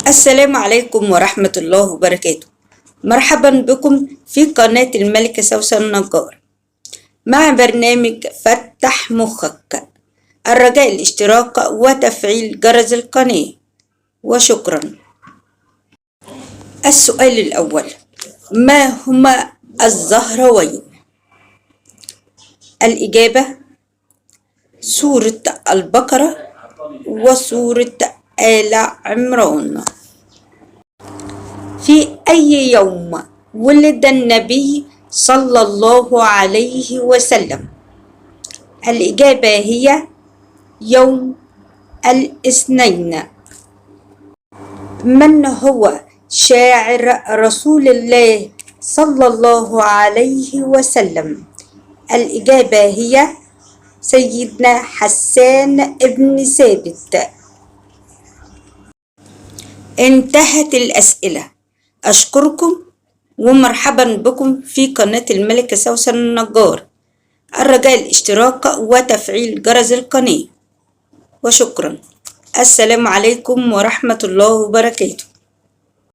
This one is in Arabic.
السلام عليكم ورحمة الله وبركاته. مرحبا بكم في قناة الملكة سوسن النجار مع برنامج فتح مخك. الرجاء الاشتراك وتفعيل جرس القناة وشكرا. السؤال الأول: ما هما الزهروين؟ الإجابة: سورة البقرة وسورة آل عمران. في أي يوم ولد النبي صلى الله عليه وسلم؟ الإجابة هي يوم الاثنين. من هو شاعر رسول الله صلى الله عليه وسلم؟ الإجابة هي سيدنا حسان بن ثابت. انتهت الأسئلة. أشكركم ومرحبا بكم في قناة الملكة سوسن النجار. الرجاء الاشتراك وتفعيل جرس القناة وشكرا. السلام عليكم ورحمة الله وبركاته.